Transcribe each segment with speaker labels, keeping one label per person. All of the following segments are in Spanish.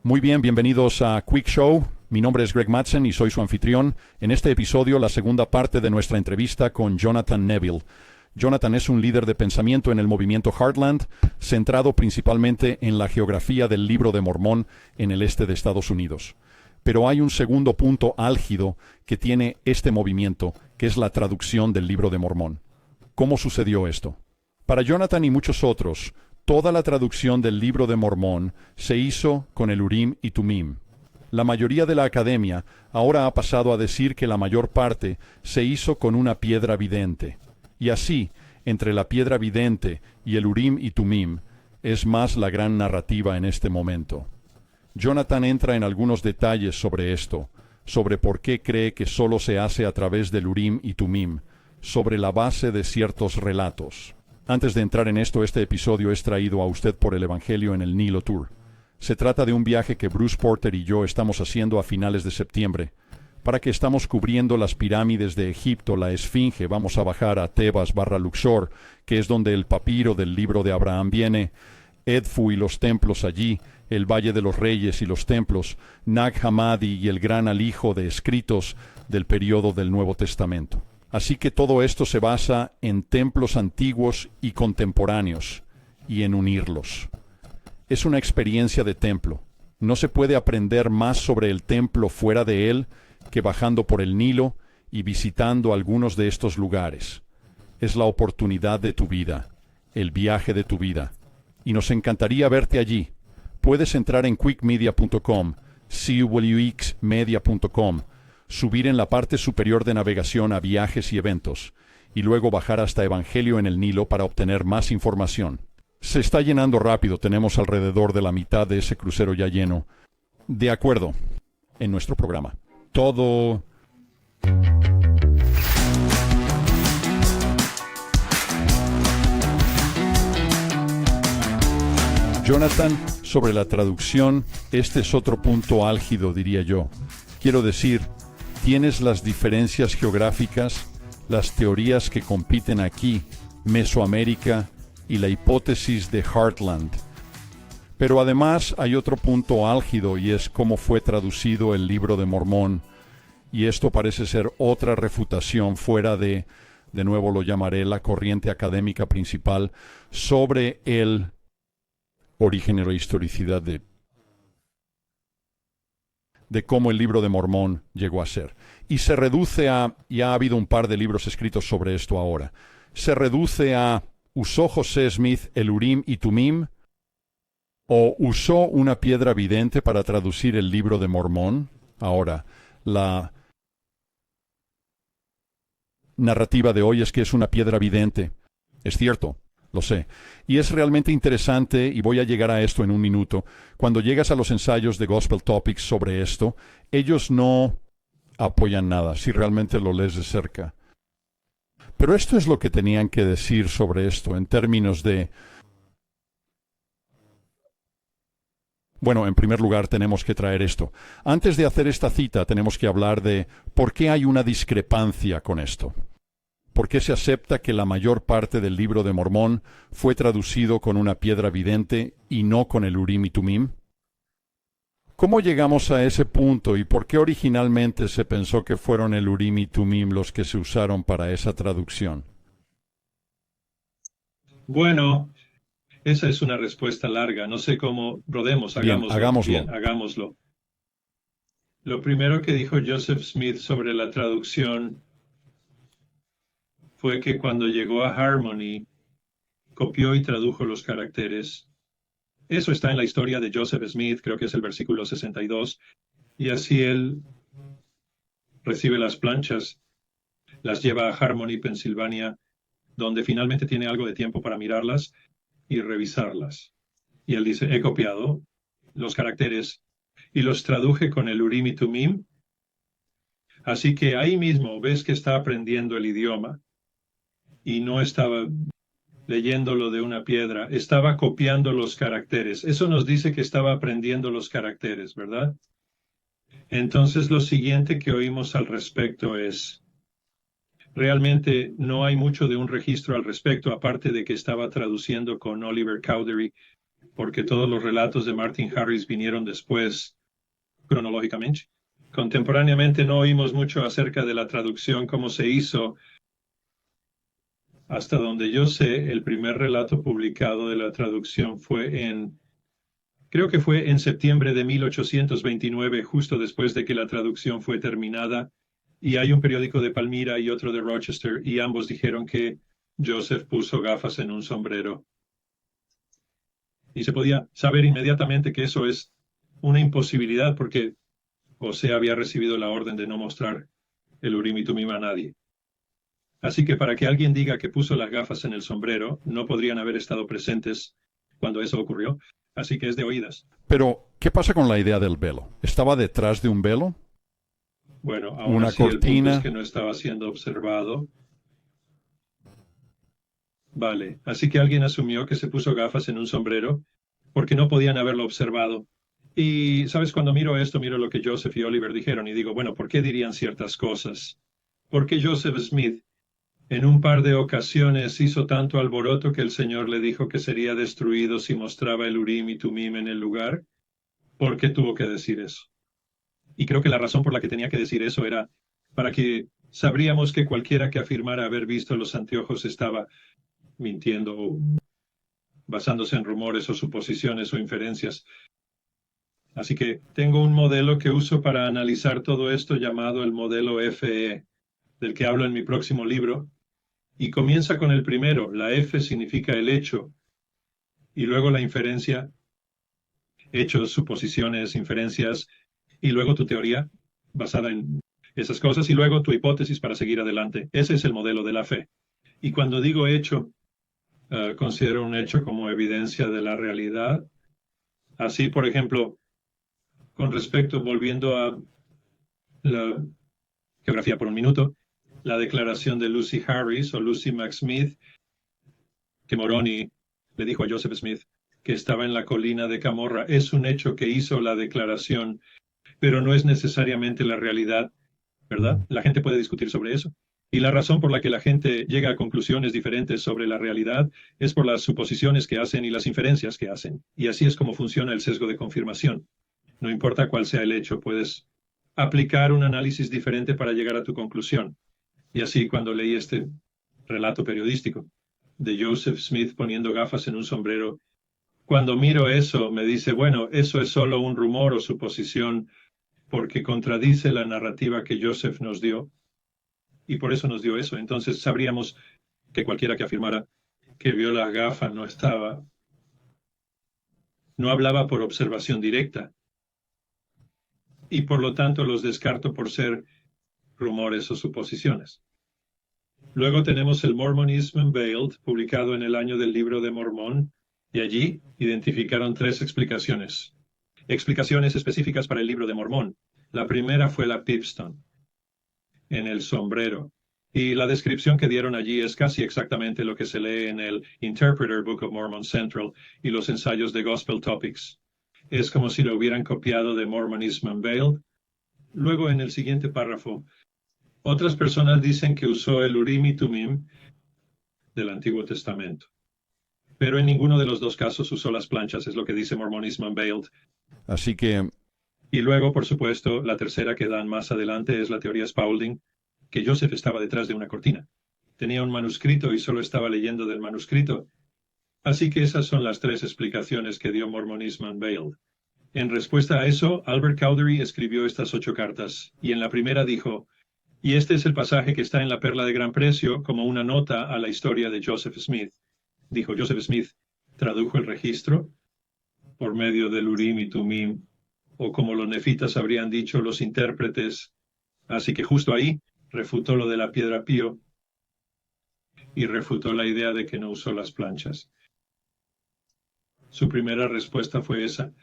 Speaker 1: Muy bien, bienvenidos a Quick Show. Mi nombre es Greg Mattson y soy su anfitrión. En este episodio, la segunda parte de nuestra entrevista con Jonathan Neville. Jonathan es un líder de pensamiento en el movimiento Heartland, centrado principalmente en la geografía del Libro de Mormón en el este de Estados Unidos. Pero hay un segundo punto álgido que tiene este movimiento, que es la traducción del Libro de Mormón. ¿Cómo sucedió esto? Para Jonathan y muchos otros, toda la traducción del Libro de Mormón se hizo con el Urim y Tumim. La mayoría de la academia ahora ha pasado a decir que la mayor parte se hizo con una piedra vidente. Y así, entre la piedra vidente y el Urim y Tumim, es más la gran narrativa en este momento. Jonathan entra en algunos detalles sobre esto, sobre por qué cree que solo se hace a través del Urim y Tumim, sobre la base de ciertos relatos. Antes de entrar en esto, este episodio es traído a usted por el Evangelio en el Nilo Tour. Se trata de un viaje que Bruce Porter y yo estamos haciendo a finales de septiembre. Para que estamos cubriendo las pirámides de Egipto, la Esfinge, vamos a bajar a Tebas/Luxor, que es donde el papiro del libro de Abraham viene, Edfu y los templos allí, el Valle de los Reyes y los templos, Nag Hammadi y el gran alijo de escritos del período del Nuevo Testamento. Así que todo esto se basa en templos antiguos y contemporáneos, y en unirlos. Es una experiencia de templo. No se puede aprender más sobre el templo fuera de él que bajando por el Nilo y visitando algunos de estos lugares. Es la oportunidad de tu vida, el viaje de tu vida. Y nos encantaría verte allí. Puedes entrar en quickmedia.com, cuxmedia.com, subir en la parte superior de navegación a viajes y eventos, y luego bajar hasta Evangelio en el Nilo para obtener más información. Se está llenando rápido, tenemos alrededor de la mitad de ese crucero ya lleno. De acuerdo, en nuestro programa. Todo... Jonathan, sobre la traducción, este es otro punto álgido, diría yo. Quiero decir, tienes las diferencias geográficas, las teorías que compiten aquí, Mesoamérica y la hipótesis de Heartland. Pero además hay otro punto álgido y es cómo fue traducido el Libro de Mormón. Y esto parece ser otra refutación fuera de nuevo lo llamaré la corriente académica principal, sobre el origen o historicidad de cómo el Libro de Mormón llegó a ser. Y se reduce a, ya ha habido un par de libros escritos sobre esto ahora, se reduce a, ¿usó José Smith el Urim y Tumim? ¿O usó una piedra vidente para traducir el Libro de Mormón? Ahora, la narrativa de hoy es que es una piedra vidente. Es cierto, lo sé. Y es realmente interesante, y voy a llegar a esto en un minuto, cuando llegas a los ensayos de Gospel Topics sobre esto, ellos no apoyan nada, si realmente lo lees de cerca. Pero esto es lo que tenían que decir sobre esto, en términos de... Bueno, en primer lugar tenemos que traer esto. Antes de hacer esta cita tenemos que hablar de por qué hay una discrepancia con esto. ¿Por qué se acepta que la mayor parte del Libro de Mormón fue traducido con una piedra vidente y no con el Urim y Tumim? ¿Cómo llegamos a ese punto y por qué originalmente se pensó que fueron el Urim y Tumim los que se usaron para esa traducción?
Speaker 2: Bueno, esa es una respuesta larga. No sé cómo rodemos.
Speaker 1: Bien, hagámoslo.
Speaker 2: Hagámoslo. Lo primero que dijo Joseph Smith sobre la traducción fue que cuando llegó a Harmony, copió y tradujo los caracteres. Eso está en la historia de Joseph Smith, creo que es el versículo 62, y así él recibe las planchas, las lleva a Harmony, Pensilvania, donde finalmente tiene algo de tiempo para mirarlas y revisarlas. Y él dice, he copiado los caracteres y los traduje con el Urim y Tumim. Así que ahí mismo ves que está aprendiendo el idioma y no estaba leyéndolo de una piedra, estaba copiando los caracteres. Eso nos dice que estaba aprendiendo los caracteres, ¿verdad? Entonces lo siguiente que oímos al respecto es, realmente no hay mucho de un registro al respecto, aparte de que estaba traduciendo con Oliver Cowdery porque todos los relatos de Martin Harris vinieron después, cronológicamente. Contemporáneamente no oímos mucho acerca de la traducción, cómo se hizo. Hasta donde yo sé, el primer relato publicado de la traducción creo que fue en septiembre de 1829, justo después de que la traducción fue terminada. Y hay un periódico de Palmira y otro de Rochester, y ambos dijeron que Joseph puso gafas en un sombrero. Y se podía saber inmediatamente que eso es una imposibilidad, porque José había recibido la orden de no mostrar el Urim y Tumim a nadie. Así que para que alguien diga que puso las gafas en el sombrero, no podrían haber estado presentes cuando eso ocurrió. Así que es de oídas.
Speaker 1: Pero, ¿qué pasa con la idea del velo? ¿Estaba detrás de un velo?
Speaker 2: Bueno, aún
Speaker 1: ¿Una
Speaker 2: así el punto
Speaker 1: cortina?
Speaker 2: es que no estaba siendo observado. Vale, así que alguien asumió que se puso gafas en un sombrero porque no podían haberlo observado. Y, ¿sabes? Cuando miro esto, miro lo que Joseph y Oliver dijeron y digo, bueno, ¿por qué dirían ciertas cosas? ¿Por qué Joseph Smith en un par de ocasiones hizo tanto alboroto que el Señor le dijo que sería destruido si mostraba el Urim y Tumim en el lugar? ¿Por qué tuvo que decir eso? Y creo que la razón por la que tenía que decir eso era para que sabríamos que cualquiera que afirmara haber visto los anteojos estaba mintiendo o basándose en rumores o suposiciones o inferencias. Así que tengo un modelo que uso para analizar todo esto llamado el modelo FE, del que hablo en mi próximo libro, y comienza con el primero. La F significa el hecho, y luego la inferencia, hechos, suposiciones, inferencias, y luego tu teoría basada en esas cosas, y luego tu hipótesis para seguir adelante. Ese es el modelo de la fe. Y cuando digo hecho, considero un hecho como evidencia de la realidad. Así, por ejemplo, con respecto, volviendo a la geografía por un minuto, la declaración de Lucy Harris o Lucy McSmith, que Moroni le dijo a Joseph Smith que estaba en la colina de Camorra, es un hecho que hizo la declaración, pero no es necesariamente la realidad, ¿verdad? La gente puede discutir sobre eso. Y la razón por la que la gente llega a conclusiones diferentes sobre la realidad es por las suposiciones que hacen y las inferencias que hacen. Y así es como funciona el sesgo de confirmación. No importa cuál sea el hecho, puedes aplicar un análisis diferente para llegar a tu conclusión. Y así cuando leí este relato periodístico de Joseph Smith poniendo gafas en un sombrero, cuando miro eso me dice, bueno, eso es solo un rumor o suposición porque contradice la narrativa que Joseph nos dio y por eso nos dio eso. Entonces sabríamos que cualquiera que afirmara que vio las gafas no hablaba por observación directa y por lo tanto los descarto por ser rumores o suposiciones. Luego tenemos el Mormonism Unveiled, publicado en el año del Libro de Mormón, y allí identificaron tres explicaciones. Explicaciones específicas para el Libro de Mormón. La primera fue la Pipstone, en el sombrero. Y la descripción que dieron allí es casi exactamente lo que se lee en el Interpreter Book of Mormon Central y los ensayos de Gospel Topics. Es como si lo hubieran copiado de Mormonism Unveiled. Luego, en el siguiente párrafo, otras personas dicen que usó el Urim y Tumim del Antiguo Testamento. Pero en ninguno de los dos casos usó las planchas, es lo que dice Mormonism Unveiled.
Speaker 1: Así que,
Speaker 2: Y luego, por supuesto, la tercera que dan más adelante es la teoría Spaulding, que Joseph estaba detrás de una cortina. Tenía un manuscrito y solo estaba leyendo del manuscrito. Así que esas son las tres explicaciones que dio Mormonism Unveiled. En respuesta a eso, Albert Cowdery escribió estas 8 cartas, y en la primera dijo, y este es el pasaje que está en la Perla de Gran Precio como una nota a la historia de Joseph Smith. Dijo, Joseph Smith tradujo el registro por medio del Urim y Tumim, o como los nefitas habrían dicho los intérpretes. Así que justo ahí refutó lo de la piedra pío y refutó la idea de que no usó las planchas. Su primera respuesta fue esa.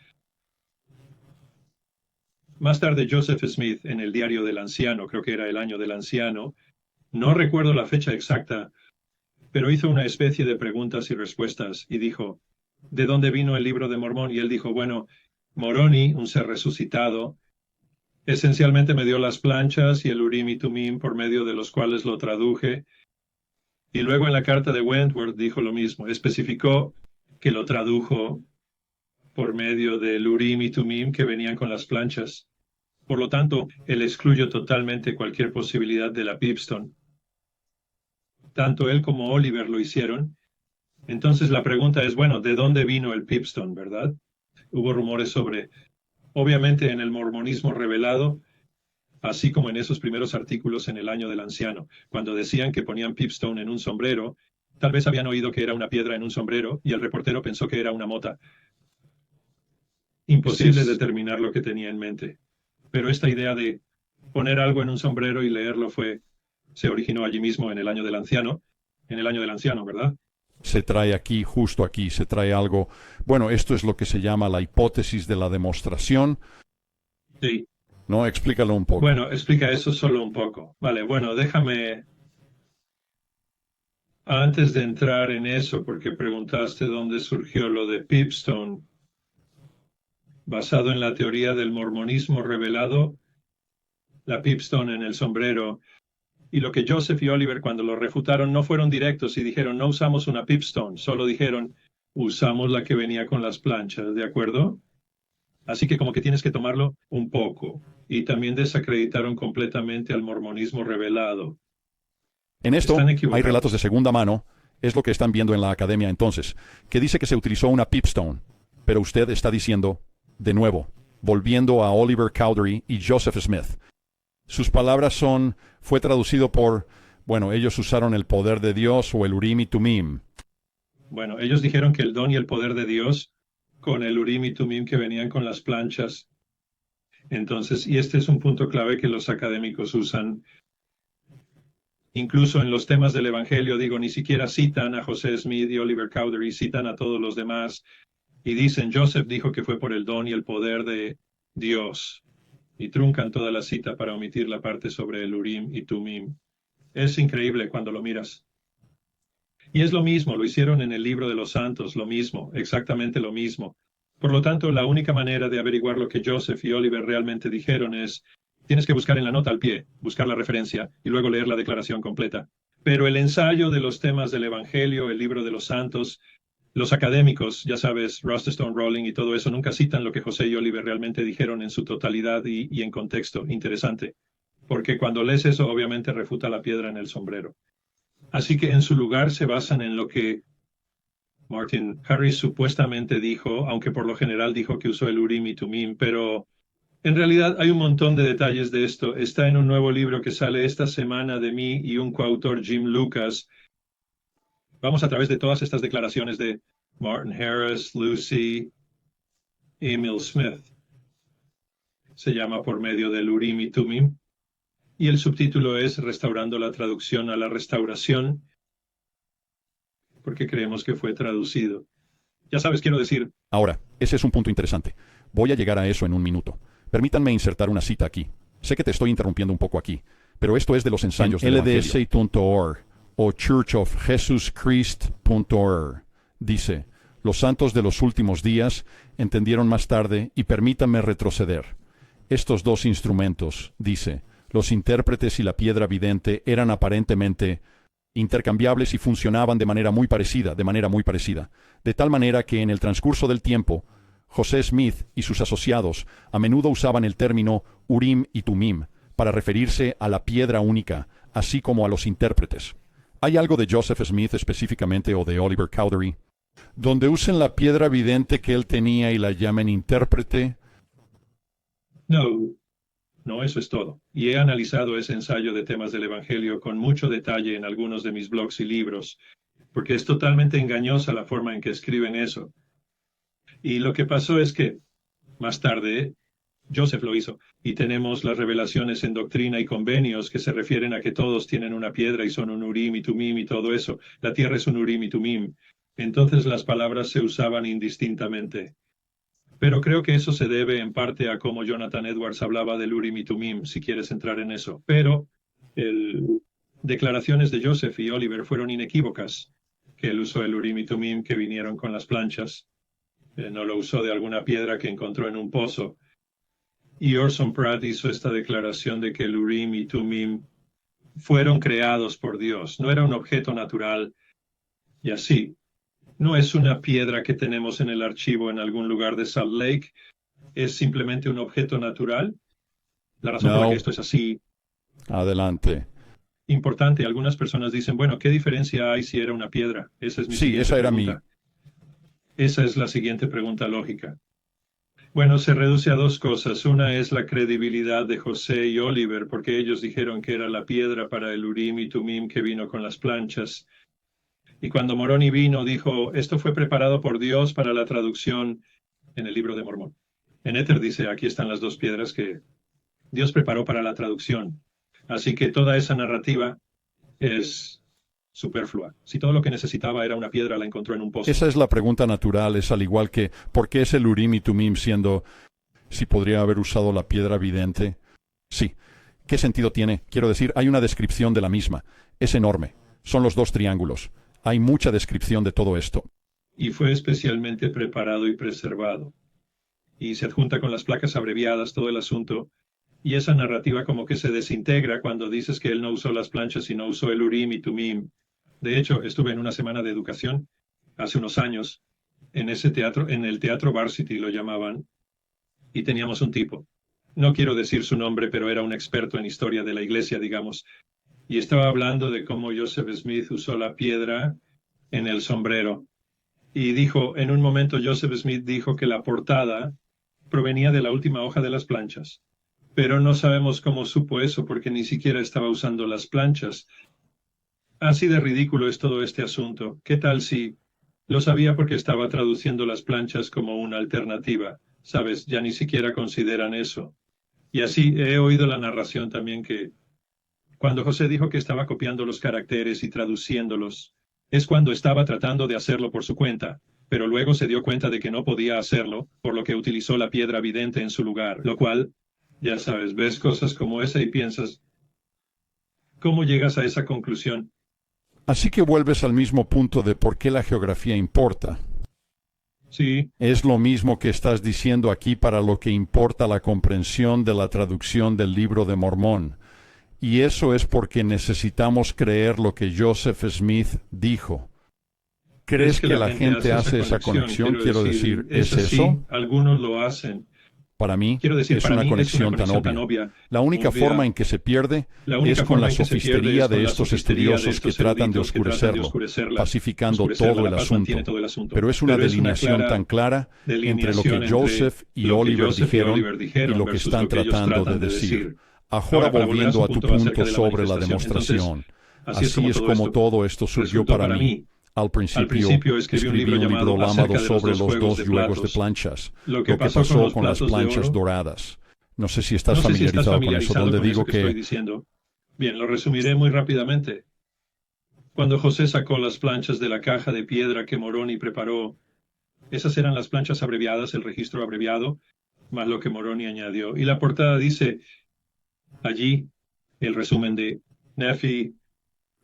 Speaker 2: Más tarde, Joseph Smith, en el Diario del Anciano, creo que era el año del Anciano, no recuerdo la fecha exacta, pero hizo una especie de preguntas y respuestas y dijo, ¿de dónde vino el Libro de Mormón? Y él dijo, bueno, Moroni, un ser resucitado, esencialmente me dio las planchas y el Urim y Tumim por medio de los cuales lo traduje. Y luego en la carta de Wentworth dijo lo mismo, especificó que lo tradujo por medio del Urim y Tumim que venían con las planchas. Por lo tanto, él excluyó totalmente cualquier posibilidad de la Pipstone. Tanto él como Oliver lo hicieron. Entonces la pregunta es, bueno, ¿de dónde vino el Pipstone, verdad? Hubo rumores sobre, obviamente en el mormonismo revelado, así como en esos primeros artículos en el año del anciano, cuando decían que ponían Pipstone en un sombrero, tal vez habían oído que era una piedra en un sombrero y el reportero pensó que era una mota. Imposible determinar lo que tenía en mente. Pero esta idea de poner algo en un sombrero y leerlo se originó allí mismo en el año del anciano, ¿verdad?
Speaker 1: Se trae aquí, justo aquí, se trae algo. Bueno, esto es lo que se llama la hipótesis de la demostración.
Speaker 2: Sí.
Speaker 1: No, explícalo un poco.
Speaker 2: Bueno, explica eso solo un poco. Vale, bueno, déjame, antes de entrar en eso, porque preguntaste dónde surgió lo de Pipstone, basado en la teoría del mormonismo revelado, la Pipstone en el sombrero. Y lo que Joseph y Oliver cuando lo refutaron no fueron directos y dijeron no usamos una Pipstone, solo dijeron usamos la que venía con las planchas, ¿de acuerdo? Así que como que tienes que tomarlo un poco. Y también desacreditaron completamente al mormonismo revelado.
Speaker 1: En esto
Speaker 2: Están
Speaker 1: hay relatos de
Speaker 2: equivocados.
Speaker 1: segunda mano, es lo que están viendo en la academia entonces, que dice que se utilizó una Pipstone, pero usted está diciendo, de nuevo, volviendo a Oliver Cowdery y Joseph Smith. Sus palabras son, fue traducido por, bueno, ellos usaron el poder de Dios o el Urim y Tumim.
Speaker 2: Bueno, ellos dijeron que el don y el poder de Dios con el Urim y Tumim que venían con las planchas. Entonces, y este es un punto clave que los académicos usan. Incluso en los temas del Evangelio, digo, ni siquiera citan a José Smith y Oliver Cowdery, citan a todos los demás y dicen, Joseph dijo que fue por el don y el poder de Dios. Y truncan toda la cita para omitir la parte sobre el Urim y Tumim. Es increíble cuando lo miras. Y es lo mismo, lo hicieron en el libro de los santos, lo mismo, exactamente lo mismo. Por lo tanto, la única manera de averiguar lo que Joseph y Oliver realmente dijeron es, tienes que buscar en la nota al pie, buscar la referencia y luego leer la declaración completa. Pero el ensayo de los temas del Evangelio, el libro de los santos, los académicos, ya sabes, Stone Rowling y todo eso, nunca citan lo que José y Oliver realmente dijeron en su totalidad y en contexto. Interesante. Porque cuando lees eso, obviamente refuta la piedra en el sombrero. Así que en su lugar se basan en lo que Martin Harris supuestamente dijo, aunque por lo general dijo que usó el Urim y Tumim, pero en realidad hay un montón de detalles de esto. Está en un nuevo libro que sale esta semana de mí y un coautor, Jim Lucas. Vamos a través de todas estas declaraciones de Martin Harris, Lucy, Emil Smith. Se llama Por medio del Urim y Tumim. Y el subtítulo es Restaurando la traducción a la restauración, porque creemos que fue traducido. Ya sabes, quiero decir.
Speaker 1: Ahora, ese es un punto interesante. Voy a llegar a eso en un minuto. Permítanme insertar una cita aquí. Sé que te estoy interrumpiendo un poco aquí, pero esto es de los ensayos del Evangelio. LDS.org o churchofjesuschrist.org dice, los santos de los últimos días entendieron más tarde, y permítanme retroceder. Estos dos instrumentos, dice, los intérpretes y la piedra vidente eran aparentemente intercambiables y funcionaban de manera muy parecida, de tal manera que en el transcurso del tiempo, José Smith y sus asociados a menudo usaban el término Urim y Tumim para referirse a la piedra única, así como a los intérpretes. ¿Hay algo de Joseph Smith específicamente o de Oliver Cowdery donde usen la piedra vidente que él tenía y la llamen intérprete?
Speaker 2: No, eso es todo. Y he analizado ese ensayo de temas del Evangelio con mucho detalle en algunos de mis blogs y libros, porque es totalmente engañosa la forma en que escriben eso. Y lo que pasó es que más tarde Joseph lo hizo, y tenemos las revelaciones en Doctrina y Convenios que se refieren a que todos tienen una piedra y son un Urim y Tumim y todo eso. La tierra es un Urim y Tumim. Entonces las palabras se usaban indistintamente. Pero creo que eso se debe en parte a cómo Jonathan Edwards hablaba del Urim y Tumim, si quieres entrar en eso. Pero declaraciones de Joseph y Oliver fueron inequívocas, que él usó el Urim y Tumim que vinieron con las planchas. No lo usó de alguna piedra que encontró en un pozo. Y Orson Pratt hizo esta declaración de que el Urim y Tumim fueron creados por Dios, no era un objeto natural, y así. no es una piedra que tenemos en el archivo en algún lugar de Salt Lake, es simplemente un objeto natural. La razón por la que
Speaker 1: No,
Speaker 2: esto es así
Speaker 1: adelante.
Speaker 2: importante, algunas personas dicen, bueno, ¿qué diferencia hay si era una piedra? Esa es mi
Speaker 1: Sí,
Speaker 2: siguiente
Speaker 1: esa era mi...
Speaker 2: pregunta. Esa es la siguiente pregunta lógica. Bueno, se reduce a dos cosas. Una es la credibilidad de José y Oliver, porque ellos dijeron que era la piedra para el Urim y Tumim que vino con las planchas. Y cuando Moroni vino, dijo, esto fue preparado por Dios para la traducción en el libro de Mormón. En Éter dice, aquí están las dos piedras que Dios preparó para la traducción. Así que toda esa narrativa es superflua. Si todo lo que necesitaba era una piedra, la encontró en un pozo.
Speaker 1: Esa es la pregunta natural, es al igual que ¿por qué es el Urim y Tumim siendo si podría haber usado la piedra vidente? Sí. ¿Qué sentido tiene? Quiero decir, hay una descripción de la misma. Es enorme. Son los dos triángulos. Hay mucha descripción de todo esto.
Speaker 2: Y fue especialmente preparado y preservado. Y se adjunta con las placas abreviadas todo el asunto. Y esa narrativa como que se desintegra cuando dices que él no usó las planchas, sino usó el Urim y Tumim. De hecho, estuve en una semana de educación hace unos años en ese teatro, en el Teatro Varsity lo llamaban, y teníamos un tipo. No quiero decir su nombre, pero era un experto en historia de la iglesia, digamos, y estaba hablando de cómo Joseph Smith usó la piedra en el sombrero. Y dijo, en un momento Joseph Smith dijo que la portada provenía de la última hoja de las planchas. Pero no sabemos cómo supo eso porque ni siquiera estaba usando las planchas. Así de ridículo es todo este asunto. ¿Qué tal si lo sabía porque estaba traduciendo las planchas como una alternativa? Sabes, ya ni siquiera consideran eso. Y así he oído la narración también que cuando José dijo que estaba copiando los caracteres y traduciéndolos, es cuando estaba tratando de hacerlo por su cuenta, pero luego se dio cuenta de que no podía hacerlo, por lo que utilizó la piedra vidente en su lugar, lo cual, ya sabes, ves cosas como esa y piensas, ¿cómo llegas a esa conclusión?
Speaker 1: Así que vuelves al mismo punto de por qué la geografía importa.
Speaker 2: Sí,
Speaker 1: Es lo mismo que estás diciendo aquí para lo que importa la comprensión de la traducción del libro de Mormón. Y eso es porque necesitamos creer lo que Joseph Smith dijo. ¿Crees
Speaker 2: es que
Speaker 1: que
Speaker 2: la
Speaker 1: la gente hace esa conexión? Quiero decir,
Speaker 2: es
Speaker 1: ¿es
Speaker 2: así,
Speaker 1: eso?
Speaker 2: algunos lo hacen.
Speaker 1: Para mí,
Speaker 2: Quiero decir,
Speaker 1: es
Speaker 2: para
Speaker 1: una
Speaker 2: mí es una
Speaker 1: conexión tan
Speaker 2: conexión tan
Speaker 1: obvia.
Speaker 2: obvia,
Speaker 1: La única forma en que se pierde
Speaker 2: La
Speaker 1: es
Speaker 2: única
Speaker 1: con
Speaker 2: forma
Speaker 1: la
Speaker 2: en que se pierde es
Speaker 1: sofistería
Speaker 2: con
Speaker 1: de
Speaker 2: la
Speaker 1: estos
Speaker 2: sofistería de
Speaker 1: estudiosos que
Speaker 2: estos
Speaker 1: tratan de
Speaker 2: eruditos que tratan de
Speaker 1: oscurecerlo,
Speaker 2: oscurecerla,
Speaker 1: pacificando
Speaker 2: oscurecer
Speaker 1: todo
Speaker 2: la
Speaker 1: el
Speaker 2: paz mantiene
Speaker 1: asunto.
Speaker 2: todo el asunto.
Speaker 1: Pero es una
Speaker 2: Pero es una
Speaker 1: delineación
Speaker 2: clara
Speaker 1: tan clara entre lo que
Speaker 2: delineación entre
Speaker 1: Joseph y
Speaker 2: lo que
Speaker 1: Oliver
Speaker 2: Joseph y
Speaker 1: dijeron
Speaker 2: Oliver
Speaker 1: y
Speaker 2: dijeron
Speaker 1: lo que
Speaker 2: versus
Speaker 1: están
Speaker 2: lo que ellos
Speaker 1: tratando de
Speaker 2: tratan de
Speaker 1: decir.
Speaker 2: decir.
Speaker 1: Ahora
Speaker 2: Ahora, para volver a
Speaker 1: volviendo
Speaker 2: su
Speaker 1: a tu
Speaker 2: punto acerca
Speaker 1: punto
Speaker 2: de la
Speaker 1: sobre la
Speaker 2: manifestación, entonces,
Speaker 1: demostración.
Speaker 2: así es
Speaker 1: Así
Speaker 2: como
Speaker 1: es
Speaker 2: todo
Speaker 1: como
Speaker 2: esto
Speaker 1: todo esto surgió
Speaker 2: resultó
Speaker 1: para
Speaker 2: para
Speaker 1: mí.
Speaker 2: mí.
Speaker 1: Al
Speaker 2: Al
Speaker 1: principio
Speaker 2: principio escribí un
Speaker 1: escribí
Speaker 2: libro
Speaker 1: un libro
Speaker 2: llamado
Speaker 1: lámado
Speaker 2: Acerca de los
Speaker 1: sobre
Speaker 2: dos
Speaker 1: los
Speaker 2: juegos
Speaker 1: dos
Speaker 2: de
Speaker 1: yuegos de
Speaker 2: platos.
Speaker 1: planchas,
Speaker 2: Lo que
Speaker 1: lo que
Speaker 2: pasó con
Speaker 1: pasó
Speaker 2: los
Speaker 1: con las
Speaker 2: platos de
Speaker 1: planchas
Speaker 2: oro.
Speaker 1: doradas. No sé si estás
Speaker 2: No sé si estás
Speaker 1: familiarizado con eso,
Speaker 2: familiarizado
Speaker 1: donde
Speaker 2: con eso
Speaker 1: digo
Speaker 2: que estoy
Speaker 1: que
Speaker 2: diciendo. Bien, lo resumiré muy rápidamente. Cuando José sacó las planchas de la caja de piedra que Moroni preparó, esas eran las planchas abreviadas, el registro abreviado, más lo que Moroni añadió. Y la portada dice allí el resumen de Nefi,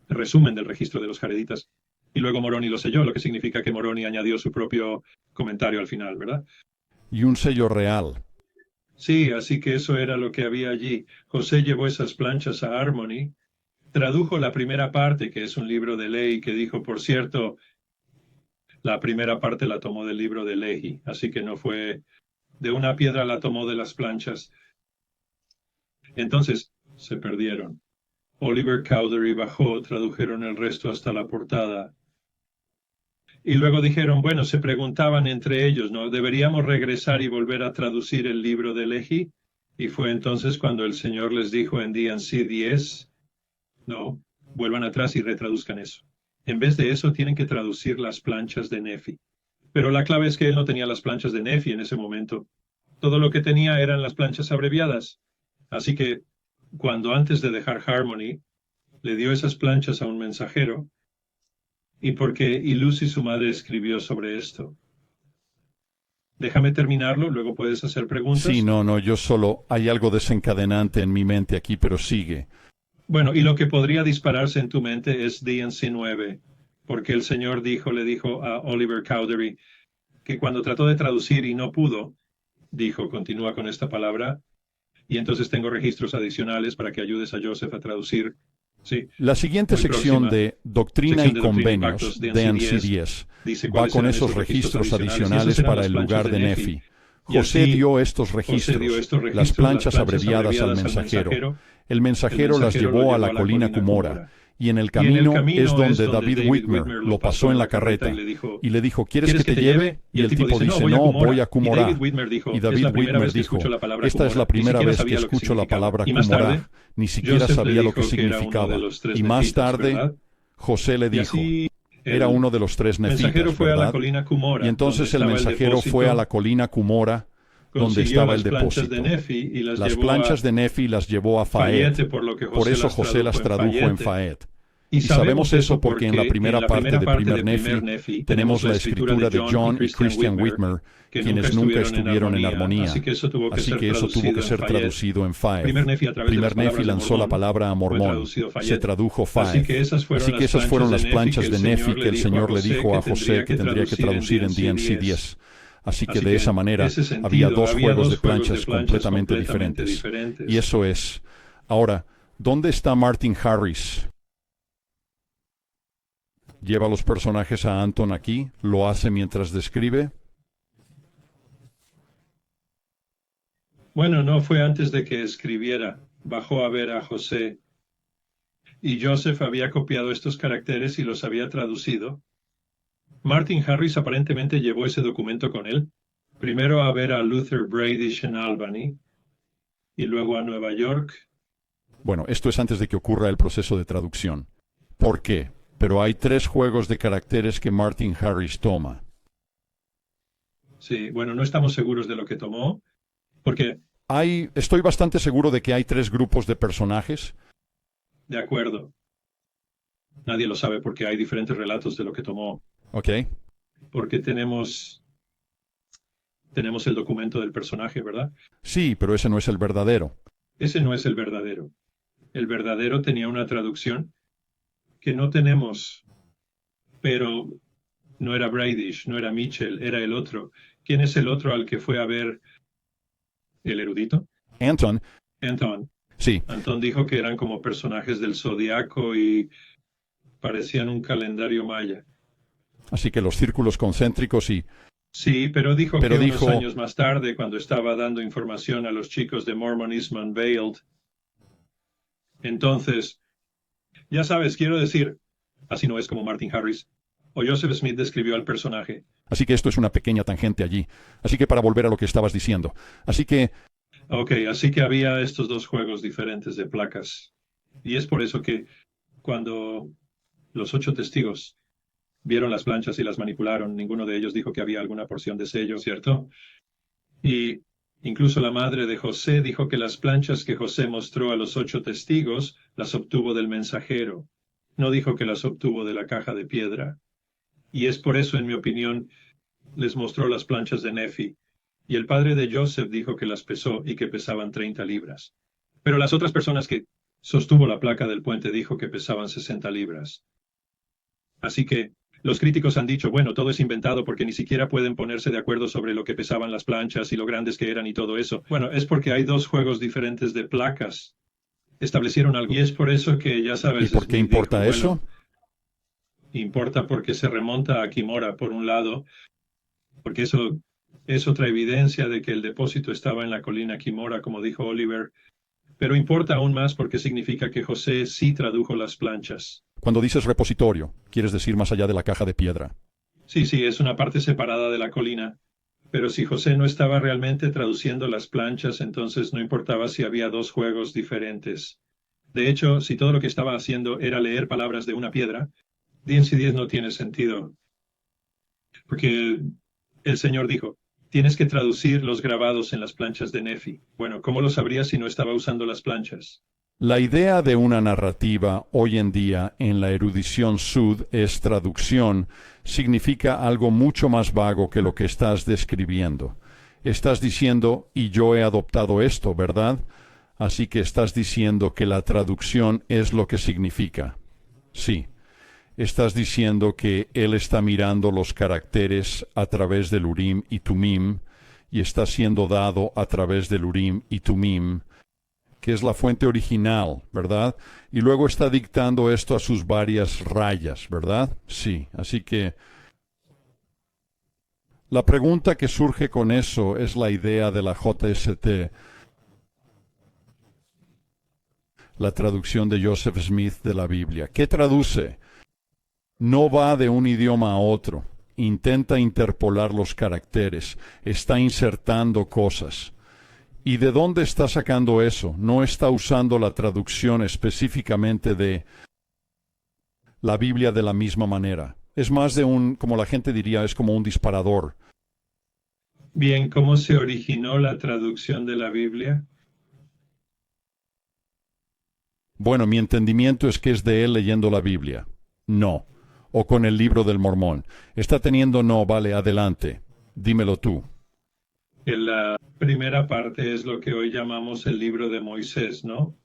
Speaker 2: el resumen del registro de los jareditas. Y luego Moroni lo selló, lo que significa que Moroni añadió su propio comentario al final, ¿verdad?
Speaker 1: y un sello real.
Speaker 2: Sí, así que eso era lo que había allí. José llevó esas planchas a Harmony, tradujo la primera parte, que es un libro de ley, que dijo, por cierto, la primera parte la tomó del libro de Lehi, así que no fue de una piedra, la tomó de las planchas. Entonces se perdieron. Oliver Cowdery bajó, tradujeron el resto hasta la portada. Y luego dijeron, bueno, se preguntaban entre ellos, ¿no? ¿Deberíamos regresar y volver a traducir el libro de Lehi? Y fue entonces cuando el Señor les dijo en D&C 10, no, vuelvan atrás y retraduzcan eso. En vez de eso, tienen que traducir las planchas de Nefi. Pero la clave es que él no tenía las planchas de Nefi en ese momento. Todo lo que tenía eran las planchas abreviadas. Así que, cuando antes de dejar Harmony, le dio esas planchas a un mensajero, y porque Lucy, su madre, escribió sobre esto. Déjame terminarlo, luego puedes hacer
Speaker 1: Sí,
Speaker 2: preguntas.
Speaker 1: no, yo solo hay algo desencadenante en mi mente aquí, pero sigue.
Speaker 2: Bueno, y lo que podría dispararse en tu mente es D&C 9, porque el Señor le dijo a Oliver Cowdery, que cuando trató de traducir y no pudo, dijo, continúa con esta palabra, y entonces tengo registros adicionales para que ayudes a Joseph a traducir. Sí,
Speaker 1: La siguiente
Speaker 2: muy
Speaker 1: sección
Speaker 2: próxima.
Speaker 1: de Doctrina
Speaker 2: Sección
Speaker 1: y
Speaker 2: de Doctrina y
Speaker 1: Convenios
Speaker 2: Pactos de
Speaker 1: de
Speaker 2: NC10
Speaker 1: NC10
Speaker 2: dice
Speaker 1: va
Speaker 2: cuáles
Speaker 1: con
Speaker 2: eran
Speaker 1: esos
Speaker 2: esos registros
Speaker 1: registros
Speaker 2: adicionales, y
Speaker 1: adicionales
Speaker 2: esas eran
Speaker 1: para
Speaker 2: las
Speaker 1: el
Speaker 2: planchas
Speaker 1: lugar
Speaker 2: de
Speaker 1: de
Speaker 2: Nefi.
Speaker 1: Nefi.
Speaker 2: Y
Speaker 1: José
Speaker 2: así
Speaker 1: dio estos
Speaker 2: José dio
Speaker 1: registros,
Speaker 2: estos
Speaker 1: las
Speaker 2: registros,
Speaker 1: planchas abreviadas al mensajero. El mensajero las
Speaker 2: mensajero lo
Speaker 1: llevó a la colina Cumora,
Speaker 2: Cumora.
Speaker 1: y en el
Speaker 2: Y en el
Speaker 1: camino es
Speaker 2: camino es
Speaker 1: donde
Speaker 2: donde
Speaker 1: David
Speaker 2: David
Speaker 1: Whitmer
Speaker 2: Whitmer
Speaker 1: lo pasó en la carreta y le dijo, ¿quieres que te lleve? Y el tipo dice, no, voy a
Speaker 2: Y
Speaker 1: Cumorá.
Speaker 2: David Whitmer
Speaker 1: Y
Speaker 2: dijo, es
Speaker 1: David
Speaker 2: la primera
Speaker 1: Whitmer
Speaker 2: vez que
Speaker 1: dijo,
Speaker 2: escucho la palabra
Speaker 1: esta es la
Speaker 2: Cumorá, ni
Speaker 1: primera
Speaker 2: siquiera
Speaker 1: vez que
Speaker 2: sabía lo que
Speaker 1: escucho la
Speaker 2: significaba.
Speaker 1: palabra
Speaker 2: Y más tarde,
Speaker 1: Cumorá, ni siquiera
Speaker 2: Joseph le
Speaker 1: sabía lo
Speaker 2: dijo
Speaker 1: que
Speaker 2: que era uno de
Speaker 1: significaba.
Speaker 2: los tres
Speaker 1: Y más
Speaker 2: nefitas,
Speaker 1: tarde,
Speaker 2: ¿verdad?
Speaker 1: José le
Speaker 2: Y
Speaker 1: dijo,
Speaker 2: así
Speaker 1: era
Speaker 2: el
Speaker 1: uno de los tres
Speaker 2: mensajero
Speaker 1: nefitas,
Speaker 2: fue a la
Speaker 1: ¿verdad?
Speaker 2: colina
Speaker 1: Y
Speaker 2: Cumora,
Speaker 1: entonces el
Speaker 2: donde estaba el
Speaker 1: mensajero fue a la
Speaker 2: depósito,
Speaker 1: colina Cumora, donde
Speaker 2: consiguió
Speaker 1: estaba el
Speaker 2: las planchas de
Speaker 1: depósito.
Speaker 2: Nefi y las
Speaker 1: Las
Speaker 2: llevó
Speaker 1: planchas
Speaker 2: a
Speaker 1: de Nefi las llevó a
Speaker 2: Fayette,
Speaker 1: Faet.
Speaker 2: por lo que
Speaker 1: Por
Speaker 2: José
Speaker 1: eso
Speaker 2: las
Speaker 1: José las tradujo en
Speaker 2: Fayette.
Speaker 1: Faet.
Speaker 2: Y
Speaker 1: Y sabemos eso
Speaker 2: eso
Speaker 1: porque en la primera parte de primer Nefi tenemos la escritura de John y Christian Whitmer, quienes nunca estuvieron en armonía.
Speaker 2: Así que eso tuvo que
Speaker 1: ser traducido en Faet.
Speaker 2: Primer Nefi, a través de las
Speaker 1: Primer Nefi
Speaker 2: palabras de
Speaker 1: lanzó la
Speaker 2: Mormón,
Speaker 1: palabra a
Speaker 2: fue
Speaker 1: Mormón.
Speaker 2: traducido Fayette.
Speaker 1: Se tradujo
Speaker 2: Así
Speaker 1: Faet.
Speaker 2: que esas
Speaker 1: Así
Speaker 2: fueron
Speaker 1: las
Speaker 2: las
Speaker 1: planchas de Nefi que el Señor le dijo a José que tendría que traducir en DNC10. Así que de esa manera había dos juegos de planchas completamente diferentes. Y eso es. Ahora, ¿dónde está Martin Harris? Lleva los personajes a Anton aquí, lo hace mientras describe.
Speaker 2: Bueno, no fue antes de que escribiera. Bajó a ver a José. Y Joseph había copiado estos caracteres y los había traducido. Martin Harris aparentemente llevó ese documento con él, primero a ver a Luther Bradish en Albany y luego a Nueva York.
Speaker 1: Bueno, esto es antes de que ocurra el proceso de traducción. ¿Por qué? Pero hay tres juegos de caracteres que Martin Harris toma.
Speaker 2: Sí, bueno, no estamos seguros de lo que tomó, porque...
Speaker 1: Estoy bastante seguro de que hay tres grupos de personajes.
Speaker 2: De acuerdo. Nadie lo sabe porque hay diferentes relatos de lo que tomó.
Speaker 1: Ok.
Speaker 2: Porque tenemos el documento del personaje, ¿verdad?
Speaker 1: Sí, pero ese no es el verdadero.
Speaker 2: Ese no es el verdadero. El verdadero tenía una traducción que no tenemos, pero no era Bradish, no era Mitchell, era el otro. ¿Quién es el otro al que fue a ver el erudito?
Speaker 1: Anton. Sí.
Speaker 2: Anton dijo que eran como personajes del zodiaco y parecían un calendario maya.
Speaker 1: Así que los círculos concéntricos y...
Speaker 2: Sí, pero dijo que unos años más tarde, cuando estaba dando información a los chicos de Mormonism Unveiled, entonces, ya sabes, quiero decir, así no es como Martin Harris o Joseph Smith describió al personaje.
Speaker 1: Así que esto es una pequeña tangente allí. Así que para volver a lo que estabas diciendo. Así que
Speaker 2: había estos dos juegos diferentes de placas. Y es por eso que cuando los 8 testigos vieron las planchas y las manipularon, ninguno de ellos dijo que había alguna porción de sello, ¿cierto? Y incluso la madre de José dijo que las planchas que José mostró a los 8 testigos las obtuvo del mensajero. No dijo que las obtuvo de la caja de piedra. Y es por eso, en mi opinión, les mostró las planchas de Nefi. Y el padre de Joseph dijo que las pesó y que pesaban 30 libras. Pero las otras personas que sostuvo la placa del puente dijo que pesaban 60 libras. Así que los críticos han dicho, bueno, todo es inventado porque ni siquiera pueden ponerse de acuerdo sobre lo que pesaban las planchas y lo grandes que eran y todo eso. Bueno, es porque hay dos juegos diferentes de placas. Establecieron algo. Y es por eso que, ya sabes...
Speaker 1: ¿Y por qué importa eso?
Speaker 2: Importa porque se remonta a Cumorah, por un lado, porque eso es otra evidencia de que el depósito estaba en la colina Cumorah, como dijo Oliver. Pero importa aún más porque significa que José sí tradujo las planchas.
Speaker 1: Cuando dices repositorio, ¿quieres decir más allá de la caja de piedra?
Speaker 2: Sí, es una parte separada de la colina. Pero si José no estaba realmente traduciendo las planchas, entonces no importaba si había dos juegos diferentes. De hecho, si todo lo que estaba haciendo era leer palabras de una piedra, DNC10 no tiene sentido. Porque el Señor dijo, tienes que traducir los grabados en las planchas de Nefi. Bueno, ¿cómo lo sabría si no estaba usando las planchas?
Speaker 1: La idea de una narrativa hoy en día en la erudición sud es traducción, significa algo mucho más vago que lo que estás describiendo. Estás diciendo, y yo he adoptado esto, ¿verdad? Así que estás diciendo que la traducción es lo que significa. Sí. Estás diciendo que él está mirando los caracteres a través del Urim y Tumim, y está siendo dado a través del Urim y Tumim, que es la fuente original, ¿verdad? Y luego está dictando esto a sus varias rayas, ¿verdad? Sí, así que la pregunta que surge con eso es la idea de la JST, la traducción de Joseph Smith de la Biblia. ¿Qué traduce? No va de un idioma a otro, intenta interpolar los caracteres, está insertando cosas. ¿Y de dónde está sacando eso? No está usando la traducción específicamente de la Biblia de la misma manera. Es más de un, como la gente diría, es como un disparador.
Speaker 2: Bien, ¿cómo se originó la traducción de la Biblia?
Speaker 1: Bueno, mi entendimiento es que es de él leyendo la Biblia. No. O con el libro del Mormón. Está teniendo no, vale, adelante. Dímelo tú.
Speaker 2: La primera parte es lo que hoy llamamos el libro de Moisés, ¿no?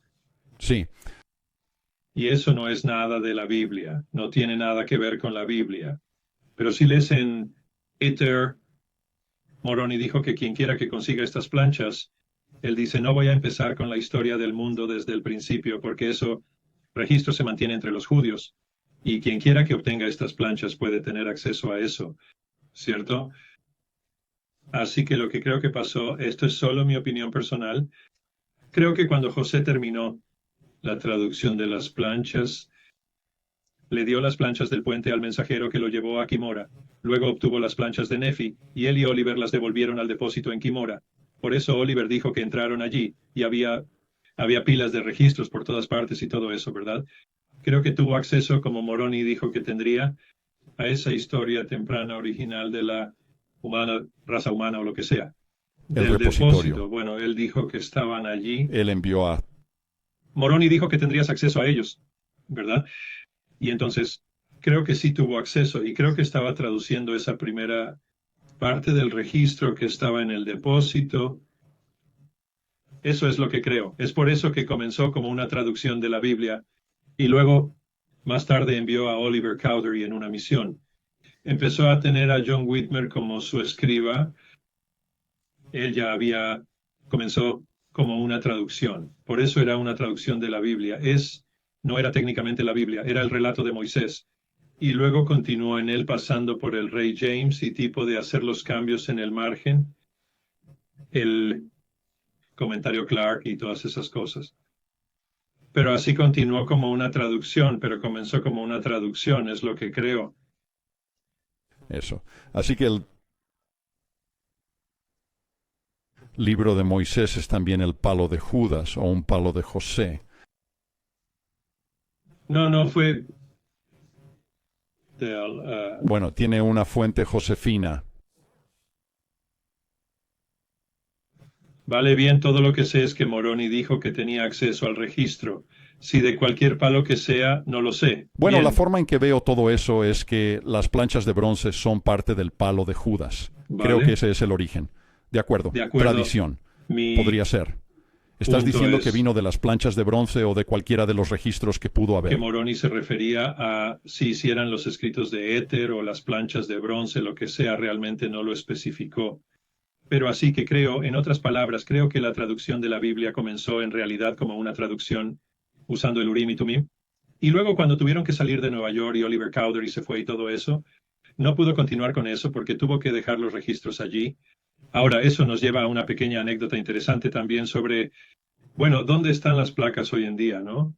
Speaker 1: Sí.
Speaker 2: Y eso no es nada de la Biblia, no tiene nada que ver con la Biblia. Pero si lees en Ether, Moroni dijo que quien quiera que consiga estas planchas, él dice, no voy a empezar con la historia del mundo desde el principio, porque eso, registro se mantiene entre los judíos, y quien quiera que obtenga estas planchas puede tener acceso a eso, ¿cierto? Así que lo que creo que pasó, esto es solo mi opinión personal, creo que cuando José terminó la traducción de las planchas, le dio las planchas del puente al mensajero que lo llevó a Quimora. Luego obtuvo las planchas de Nefi, y él y Oliver las devolvieron al depósito en Quimora. Por eso Oliver dijo que entraron allí, y había pilas de registros por todas partes y todo eso, ¿verdad? Creo que tuvo acceso, como Moroni dijo que tendría, a esa historia temprana original de la raza humana o lo que sea.
Speaker 1: El
Speaker 2: Del
Speaker 1: repositorio.
Speaker 2: depósito. Bueno, él dijo que estaban allí.
Speaker 1: Él envió a...
Speaker 2: Moroni dijo que tendrías acceso a ellos, ¿verdad? Y entonces creo que sí tuvo acceso y creo que estaba traduciendo esa primera parte del registro que estaba en el depósito. Eso es lo que creo. Es por eso que comenzó como una traducción de la Biblia y luego más tarde envió a Oliver Cowdery en una misión. Empezó a tener a John Whitmer como su escriba. Él ya comenzó como una traducción. Por eso era una traducción de la Biblia. No era técnicamente la Biblia, era el relato de Moisés. Y luego continuó en él pasando por el rey James y tipo de hacer los cambios en el margen, el comentario Clark y todas esas cosas. Pero así continuó como una traducción, pero comenzó como una traducción, es lo que creo.
Speaker 1: Eso. Así que el libro de Moisés es también el palo de Judas o un palo de José.
Speaker 2: No fue...
Speaker 1: Bueno, tiene una fuente josefina.
Speaker 2: Vale bien, todo lo que sé es que Moroni dijo que tenía acceso al registro. Si de cualquier palo que sea, no lo sé.
Speaker 1: Bueno,
Speaker 2: Bien.
Speaker 1: la forma en que veo todo eso es que las planchas de bronce son parte del palo de Judas.
Speaker 2: Vale.
Speaker 1: Creo que ese es el origen. De acuerdo.
Speaker 2: De acuerdo.
Speaker 1: Tradición.
Speaker 2: Mi
Speaker 1: Podría ser. ¿Estás
Speaker 2: punto
Speaker 1: diciendo
Speaker 2: es
Speaker 1: que vino de las planchas de bronce o de cualquiera de los registros que pudo
Speaker 2: que
Speaker 1: haber?
Speaker 2: Moroni se refería a si hicieran los escritos de éter o las planchas de bronce, lo que sea, realmente no lo especificó. Pero así que creo, en otras palabras, creo que la traducción de la Biblia comenzó en realidad como una traducción usando el Urim y Tumim. Y luego cuando tuvieron que salir de Nueva York y Oliver Cowdery se fue y todo eso, no pudo continuar con eso porque tuvo que dejar los registros allí. Ahora, eso nos lleva a una pequeña anécdota interesante también sobre, bueno, ¿dónde están las placas hoy en día, no?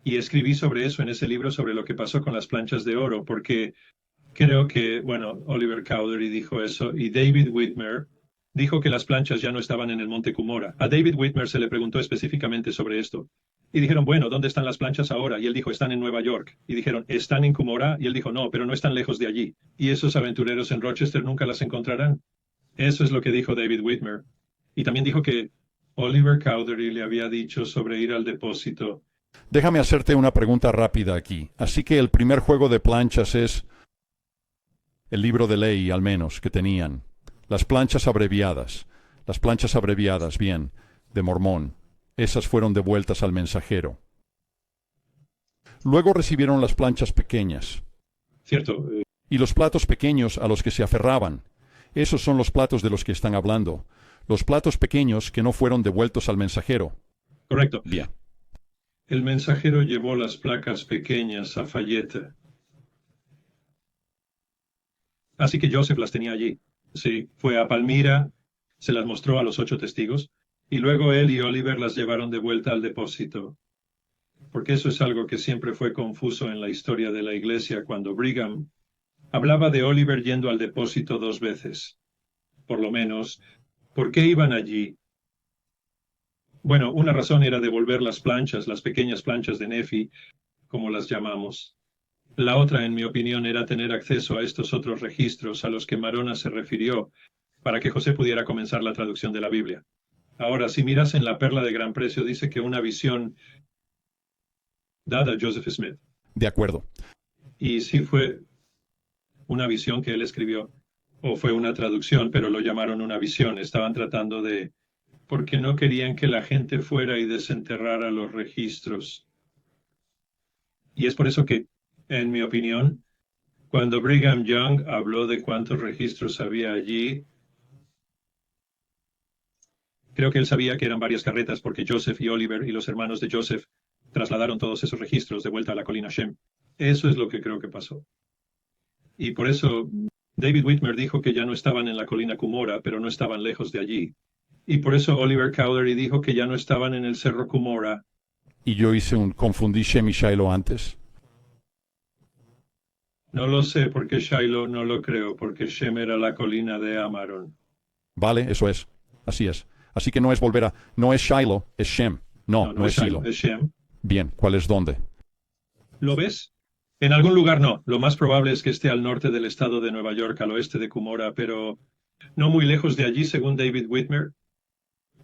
Speaker 2: Y escribí sobre eso en ese libro, sobre lo que pasó con las planchas de oro, porque creo que, bueno, Oliver Cowdery dijo eso y David Whitmer dijo que las planchas ya no estaban en el monte Cumorah. A David Whitmer se le preguntó específicamente sobre esto. Y dijeron, bueno, ¿dónde están las planchas ahora? Y él dijo, están en Nueva York. Y dijeron, ¿están en Cumorah? Y él dijo, no, pero no están lejos de allí. Y esos aventureros en Rochester nunca las encontrarán. Eso es lo que dijo David Whitmer. Y también dijo que Oliver Cowdery le había dicho sobre ir al depósito.
Speaker 1: Déjame hacerte una pregunta rápida aquí. Así que el primer juego de planchas es el libro de ley, al menos, que tenían. Las planchas abreviadas, bien, de Mormón. Esas fueron devueltas al mensajero. Luego recibieron las planchas pequeñas.
Speaker 2: Cierto.
Speaker 1: Y los platos pequeños a los que se aferraban. Esos son los platos de los que están hablando. Los platos pequeños que no fueron devueltos al mensajero.
Speaker 2: Correcto.
Speaker 1: Bien.
Speaker 2: El mensajero llevó las placas pequeñas a Fayette. Así que Joseph las tenía allí. Sí, fue a Palmira, se las mostró a los 8 testigos, y luego él y Oliver las llevaron de vuelta al depósito. Porque eso es algo que siempre fue confuso en la historia de la iglesia cuando Brigham hablaba de Oliver yendo al depósito 2 veces. Por lo menos, ¿por qué iban allí? Bueno, una razón era devolver las planchas, las pequeñas planchas de Nefi, como las llamamos. La otra, en mi opinión, era tener acceso a estos otros registros a los que Marona se refirió para que José pudiera comenzar la traducción de la Biblia. Ahora, si miras en la Perla de Gran Precio, dice que una visión dada a Joseph Smith.
Speaker 1: De acuerdo.
Speaker 2: Y sí fue una visión que él escribió, o fue una traducción, pero lo llamaron una visión. Estaban tratando de, porque no querían que la gente fuera y desenterrara los registros. Y es por eso que, en mi opinión, cuando Brigham Young habló de cuántos registros había allí, creo que él sabía que eran varias carretas porque Joseph y Oliver y los hermanos de Joseph trasladaron todos esos registros de vuelta a la colina Shem. Eso es lo que creo que pasó. Y por eso David Whitmer dijo que ya no estaban en la colina Cumorah, pero no estaban lejos de allí. Y por eso Oliver Cowdery dijo que ya no estaban en el cerro Cumorah.
Speaker 1: Y yo confundí Shem y Shiloh antes.
Speaker 2: No lo sé porque Shiloh no lo creo, porque Shem era la colina de Amaron.
Speaker 1: Vale, eso es. Así es. Así que no es no es Shiloh, es Shem. No es Shiloh.
Speaker 2: Es Shem.
Speaker 1: Bien, ¿cuál es dónde?
Speaker 2: ¿Lo ves? En algún lugar no. Lo más probable es que esté al norte del estado de Nueva York, al oeste de Cumorah, pero no muy lejos de allí, según David Whitmer.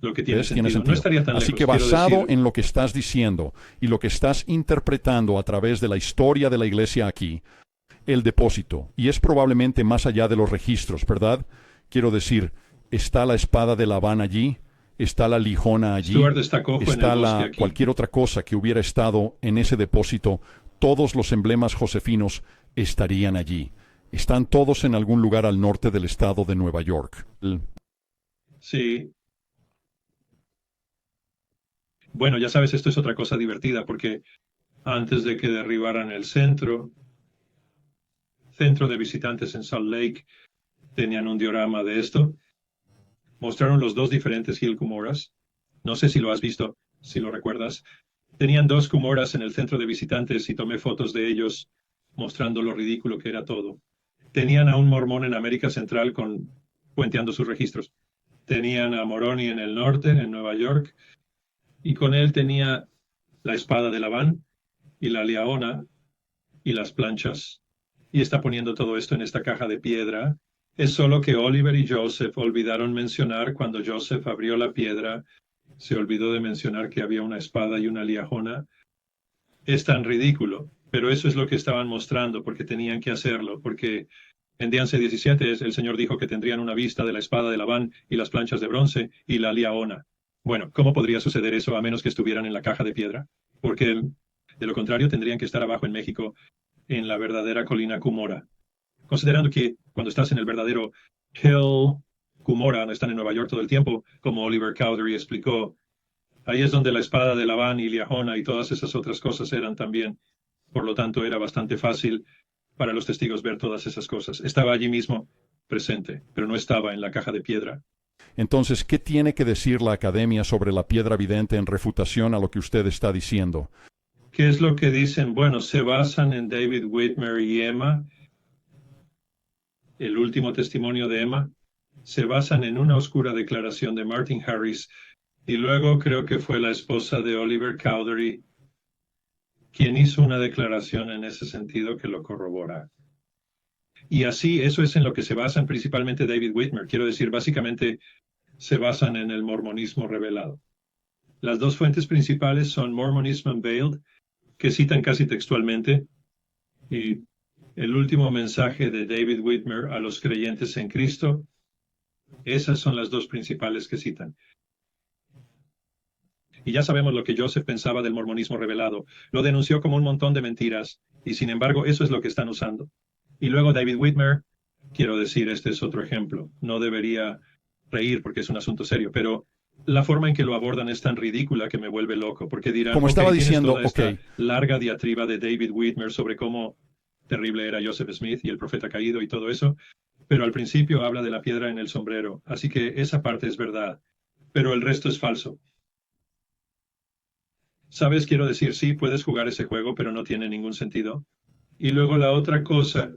Speaker 2: Lo que tiene sentido. No estaría tan
Speaker 1: Así
Speaker 2: lejos,
Speaker 1: que basado
Speaker 2: quiero decir.
Speaker 1: en lo que estás diciendo y lo que estás interpretando a través de la historia de la iglesia aquí, el depósito, y es probablemente más allá de los registros, ¿verdad? Quiero decir, está la espada de Labán allí, está la lijona allí,
Speaker 2: Stuart está cojo en el
Speaker 1: está
Speaker 2: bosque aquí.
Speaker 1: cualquier otra cosa que hubiera estado en ese depósito, todos los emblemas josefinos estarían allí. Están todos en algún lugar al norte del estado de Nueva York.
Speaker 2: Sí. Bueno, ya sabes, esto es otra cosa divertida, porque antes de que derribaran el centro de visitantes en Salt Lake, tenían un diorama de esto. Mostraron los 2 diferentes Hill Cumorahs. No sé si lo has visto, si lo recuerdas. Tenían 2 Cumorahs en el centro de visitantes y tomé fotos de ellos mostrando lo ridículo que era todo. Tenían a un mormón en América Central puenteando sus registros. Tenían a Moroni en el norte, en Nueva York, y con él tenía la espada de Labán y la liaona y las planchas. Y está poniendo todo esto en esta caja de piedra. Es solo que Oliver y Joseph olvidaron mencionar cuando Joseph abrió la piedra, se olvidó de mencionar que había una espada y una liajona. Es tan ridículo, pero eso es lo que estaban mostrando porque tenían que hacerlo, porque en Déanse 17 el Señor dijo que tendrían una vista de la espada de Labán y las planchas de bronce y la liaona. Bueno, ¿cómo podría suceder eso a menos que estuvieran en la caja de piedra? Porque de lo contrario tendrían que estar abajo en México, en la verdadera colina Cumorah. Considerando que cuando estás en el verdadero Hill Cumorah, no están en Nueva York todo el tiempo, como Oliver Cowdery explicó, ahí es donde la espada de Labán y Liajona y todas esas otras cosas eran también. Por lo tanto, era bastante fácil para los testigos ver todas esas cosas. Estaba allí mismo presente, pero no estaba en la caja de piedra.
Speaker 1: Entonces, ¿qué tiene que decir la academia sobre la piedra vidente en refutación a lo que usted está diciendo?
Speaker 2: ¿Qué es lo que dicen? Bueno, se basan en David Whitmer y Emma, el último testimonio de Emma. Se basan en una oscura declaración de Martin Harris, y luego creo que fue la esposa de Oliver Cowdery quien hizo una declaración en ese sentido que lo corrobora. Y así, eso es en lo que se basan principalmente David Whitmer. Quiero decir, básicamente se basan en el mormonismo revelado. Las 2 fuentes principales son Mormonism Unveiled, que citan casi textualmente, y el último mensaje de David Whitmer a los creyentes en Cristo. Esas son las 2 principales que citan. Y ya sabemos lo que Joseph pensaba del mormonismo revelado. Lo denunció como un montón de mentiras, y sin embargo eso es lo que están usando. Y luego David Whitmer, quiero decir, este es otro ejemplo. No debería reír porque es un asunto serio, pero la forma en que lo abordan es tan ridícula que me vuelve loco, porque dirán,
Speaker 1: Como
Speaker 2: ok,
Speaker 1: estaba
Speaker 2: tienes
Speaker 1: diciendo,
Speaker 2: toda esta
Speaker 1: ok,
Speaker 2: larga diatriba de David Whitmer sobre cómo terrible era Joseph Smith y el profeta caído y todo eso, pero al principio habla de la piedra en el sombrero, así que esa parte es verdad, pero el resto es falso. ¿Sabes? Quiero decir, sí, puedes jugar ese juego, pero no tiene ningún sentido. Y luego la otra cosa,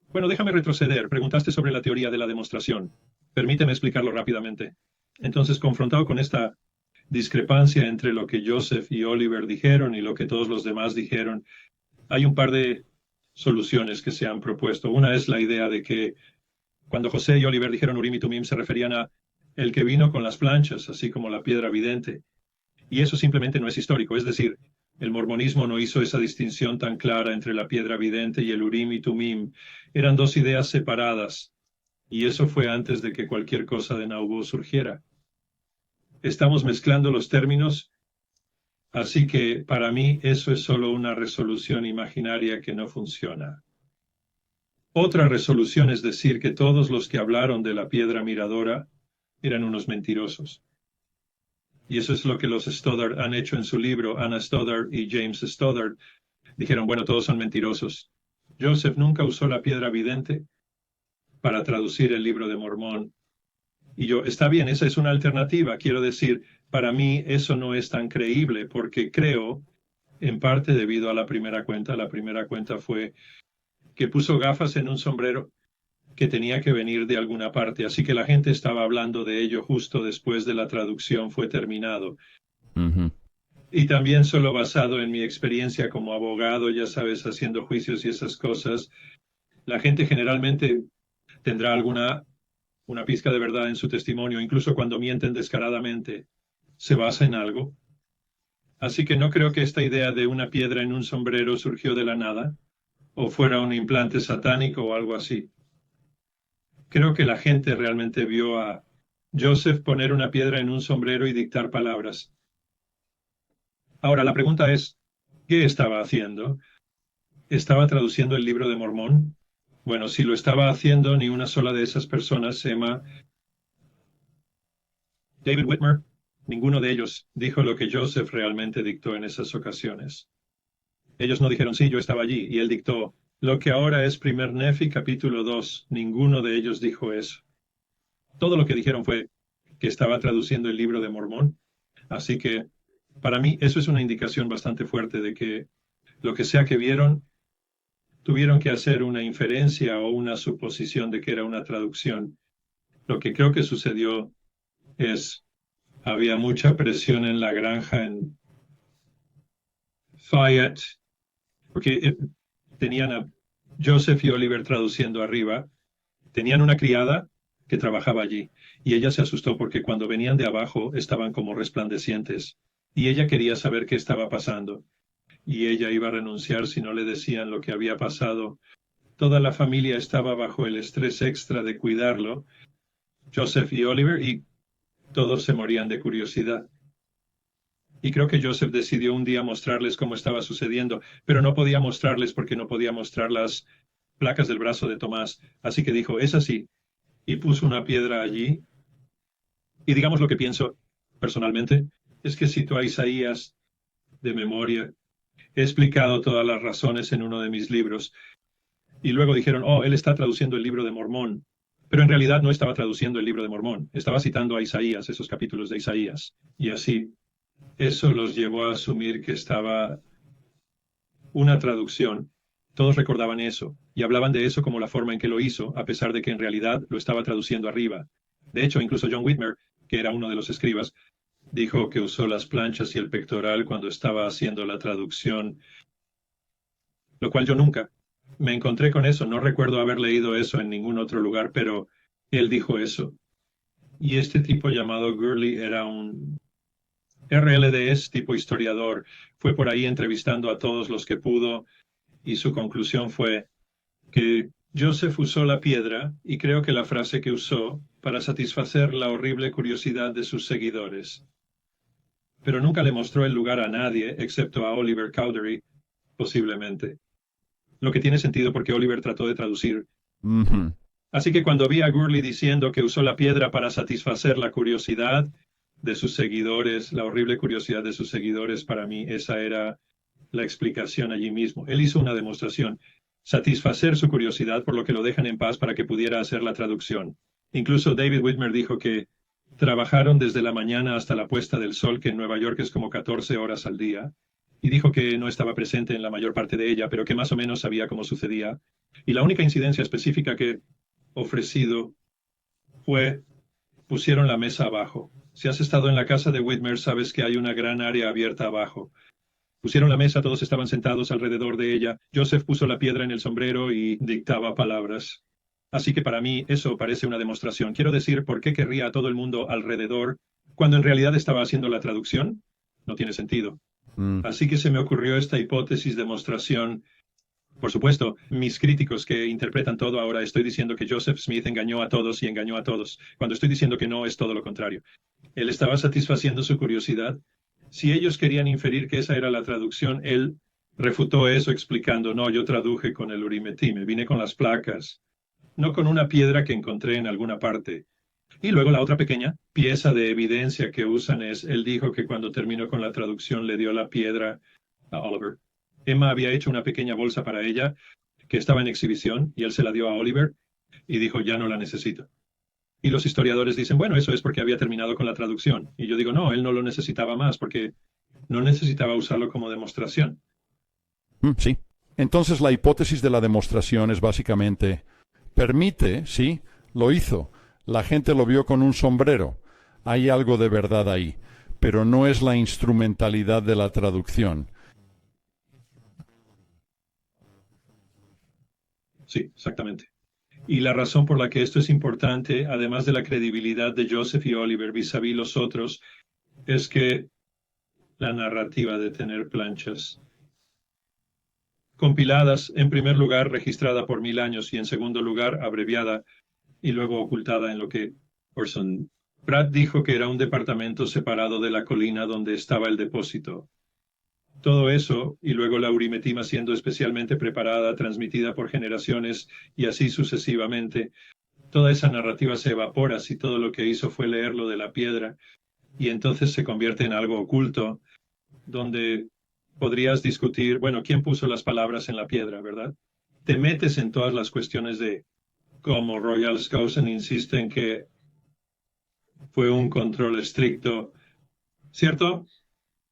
Speaker 2: bueno, déjame retroceder. Preguntaste sobre la teoría de la demostración. Permíteme explicarlo rápidamente. Entonces, confrontado con esta discrepancia entre lo que Joseph y Oliver dijeron y lo que todos los demás dijeron, hay un par de soluciones que se han propuesto. Una es la idea de que cuando José y Oliver dijeron Urim y Tumim se referían a el que vino con las planchas, así como la piedra vidente. Y eso simplemente no es histórico. Es decir, el mormonismo no hizo esa distinción tan clara entre la piedra vidente y el Urim y Tumim. Eran dos ideas separadas. Y eso fue antes de que cualquier cosa de Nauvoo surgiera. Estamos mezclando los términos, así que para mí eso es solo una resolución imaginaria que no funciona. Otra resolución es decir que todos los que hablaron de la piedra miradora eran unos mentirosos. Y eso es lo que los Stoddard han hecho en su libro. Anna Stoddard y James Stoddard dijeron, bueno, todos son mentirosos. Joseph nunca usó la piedra vidente para traducir el libro de Mormón. Y yo, está bien, esa es una alternativa. Quiero decir, para mí eso no es tan creíble porque creo, en parte debido a la primera cuenta fue que puso gafas en un sombrero que tenía que venir de alguna parte, así que la gente estaba hablando de ello justo después de la traducción fue terminado.
Speaker 1: ujú,
Speaker 2: Y también solo basado en mi experiencia como abogado, ya sabes, haciendo juicios y esas cosas, la gente generalmente tendrá una pizca de verdad en su testimonio, incluso cuando mienten descaradamente, se basa en algo. Así que no creo que esta idea de una piedra en un sombrero surgió de la nada, o fuera un implante satánico o algo así. Creo que la gente realmente vio a Joseph poner una piedra en un sombrero y dictar palabras. Ahora, la pregunta es, ¿qué estaba haciendo? ¿Estaba traduciendo el libro de Mormón? Bueno, si lo estaba haciendo, ni una sola de esas personas, Emma, David Whitmer, ninguno de ellos dijo lo que Joseph realmente dictó en esas ocasiones. Ellos no dijeron, sí, yo estaba allí, y él dictó lo que ahora es primer Nefi, capítulo 2. Ninguno de ellos dijo eso. Todo lo que dijeron fue que estaba traduciendo el libro de Mormón. Así que, para mí, eso es una indicación bastante fuerte de que lo que sea que vieron, tuvieron que hacer una inferencia o una suposición de que era una traducción. Lo que creo que sucedió es, había mucha presión en la granja en Fayette, porque tenían a Joseph y Oliver traduciendo arriba, tenían una criada que trabajaba allí, y ella se asustó porque cuando venían de abajo estaban como resplandecientes, y ella quería saber qué estaba pasando, y ella iba a renunciar si no le decían lo que había pasado. Toda la familia estaba bajo el estrés extra de cuidarlo, Joseph y Oliver, y todos se morían de curiosidad. Y creo que Joseph decidió un día mostrarles cómo estaba sucediendo, pero no podía mostrarles porque no podía mostrar las placas del brazo de Tomás. Así que dijo, es así. Y puso una piedra allí. Y digamos lo que pienso personalmente, es que cito a Isaías de memoria. He explicado todas las razones en uno de mis libros. Y luego dijeron, oh, él está traduciendo el libro de Mormón. Pero en realidad no estaba traduciendo el libro de Mormón. Estaba citando a Isaías, esos capítulos de Isaías. Y así, eso los llevó a asumir que estaba una traducción. Todos recordaban eso y hablaban de eso como la forma en que lo hizo, a pesar de que en realidad lo estaba traduciendo arriba. De hecho, incluso John Whitmer, que era uno de los escribas, dijo que usó las planchas y el pectoral cuando estaba haciendo la traducción, lo cual yo nunca. Me encontré con eso, no recuerdo haber leído eso en ningún otro lugar, pero él dijo eso. Y este tipo llamado Gurley era un RLDS tipo historiador. Fue por ahí entrevistando a todos los que pudo y su conclusión fue que Joseph usó la piedra y creo que la frase que usó para satisfacer la horrible curiosidad de sus seguidores. Pero nunca le mostró el lugar a nadie excepto a Oliver Cowdery, posiblemente. Lo que tiene sentido porque Oliver trató de traducir
Speaker 1: ujú.
Speaker 2: Así que cuando vi a Gurley diciendo que usó la piedra para satisfacer la curiosidad de sus seguidores, la horrible curiosidad de sus seguidores, para mí esa era la explicación allí mismo. Él hizo una demostración, satisfacer su curiosidad, por lo que lo dejan en paz para que pudiera hacer la traducción. Incluso David Whitmer dijo que trabajaron desde la mañana hasta la puesta del sol, que en Nueva York es como 14 horas al día, y dijo que no estaba presente en la mayor parte de ella, pero que más o menos sabía cómo sucedía. Y la única incidencia específica que ofrecido fue, pusieron la mesa abajo. Si has estado en la casa de Whitmer, sabes que hay una gran área abierta abajo. Pusieron la mesa, todos estaban sentados alrededor de ella. Joseph puso la piedra en el sombrero y dictaba palabras. Así que para mí eso parece una demostración. Quiero decir, ¿por qué querría a todo el mundo alrededor cuando en realidad estaba haciendo la traducción? No tiene sentido.
Speaker 1: Mm.
Speaker 2: Así que se me ocurrió esta hipótesis demostración. Por supuesto, mis críticos que interpretan todo ahora, estoy diciendo que Joseph Smith engañó a todos y engañó a todos, cuando estoy diciendo que no, es todo lo contrario. Él estaba satisfaciendo su curiosidad. Si ellos querían inferir que esa era la traducción, él refutó eso explicando, no, yo traduje con el Urim me vine con las placas, no con una piedra que encontré en alguna parte. Y luego la otra pequeña pieza de evidencia que usan es, él dijo que cuando terminó con la traducción le dio la piedra a Oliver. Emma había hecho una pequeña bolsa para ella que estaba en exhibición y él se la dio a Oliver y dijo, ya no la necesito. Y los historiadores dicen, bueno, eso es porque había terminado con la traducción. Y yo digo, no, él no lo necesitaba más porque no necesitaba usarlo como demostración.
Speaker 1: Sí. Entonces la hipótesis de la demostración es básicamente, permite, sí, lo hizo. La gente lo vio con un sombrero. Hay algo de verdad ahí, pero no es la instrumentalidad de la traducción.
Speaker 2: Sí, exactamente. Y la razón por la que esto es importante, además de la credibilidad de Joseph y Oliver vis-a-vis los otros, es que la narrativa de tener planchas compiladas, en primer lugar, registrada por 1000 años y en segundo lugar, abreviada y luego ocultada en lo que Orson Pratt dijo que era un departamento separado de la colina donde estaba el depósito. Todo eso, y luego la urimetima siendo especialmente preparada, transmitida por generaciones y así sucesivamente, toda esa narrativa se evapora si todo lo que hizo fue leerlo de la piedra y entonces se convierte en algo oculto, donde podrías discutir, bueno, ¿quién puso las palabras en la piedra, verdad? Te metes en todas las cuestiones de cómo Royal Skousen insiste en que fue un control estricto, ¿cierto?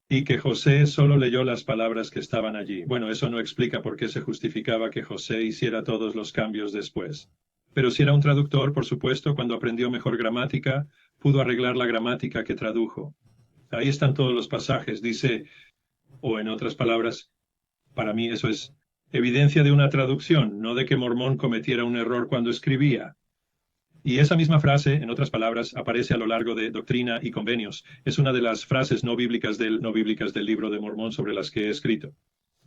Speaker 2: Y que José solo leyó las palabras que estaban allí. Bueno, eso no explica por qué se justificaba que José hiciera todos los cambios después. Pero si era un traductor, por supuesto, cuando aprendió mejor gramática, pudo arreglar la gramática que tradujo. Ahí están todos los pasajes. Dice, o en otras palabras, para mí eso es evidencia de una traducción, no de que Mormón cometiera un error cuando escribía. Y esa misma frase, en otras palabras, aparece a lo largo de Doctrina y Convenios. Es una de las frases no bíblicas del libro de Mormón sobre las que he escrito.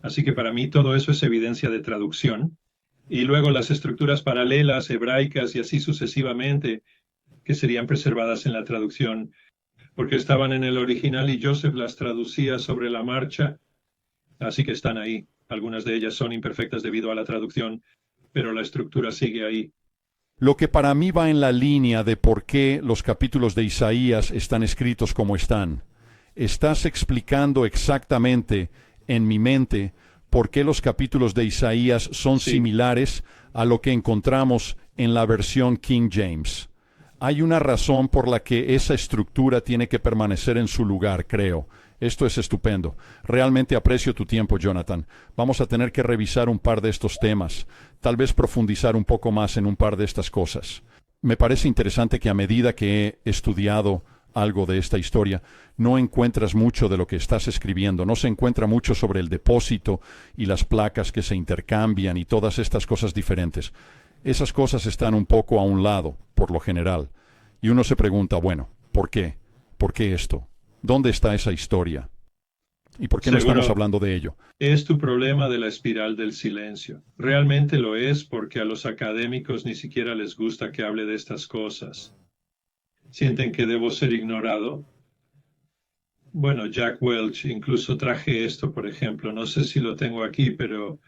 Speaker 2: Así que para mí todo eso es evidencia de traducción. Y luego las estructuras paralelas, hebraicas y así sucesivamente, que serían preservadas en la traducción, porque estaban en el original y Joseph las traducía sobre la marcha. Así que están ahí. Algunas de ellas son imperfectas debido a la traducción, pero la estructura sigue ahí.
Speaker 1: Lo que para mí va en la línea de por qué los capítulos de Isaías están escritos como están. Estás explicando exactamente en mi mente por qué los capítulos de Isaías son
Speaker 2: Sí.
Speaker 1: similares a lo que encontramos en la versión King James. Hay una razón por la que esa estructura tiene que permanecer en su lugar, creo. Esto es estupendo. Realmente aprecio tu tiempo, Jonathan. Vamos a tener que revisar un par de estos temas, tal vez profundizar un poco más en un par de estas cosas. Me parece interesante que a medida que he estudiado algo de esta historia, no encuentras mucho de lo que estás escribiendo, no se encuentra mucho sobre el depósito y las placas que se intercambian y todas estas cosas diferentes. Esas cosas están un poco a un lado, por lo general. Y uno se pregunta, bueno, ¿por qué? ¿Por qué esto? ¿Dónde está esa historia? ¿Y por qué no
Speaker 2: Seguro.
Speaker 1: estamos hablando de ello?
Speaker 2: Es tu problema de la espiral del silencio. Realmente lo es porque a los académicos ni siquiera les gusta que hable de estas cosas. Sienten que debo ser ignorado. Bueno, Jack Welch, incluso traje esto, por ejemplo, no sé si lo tengo aquí, pero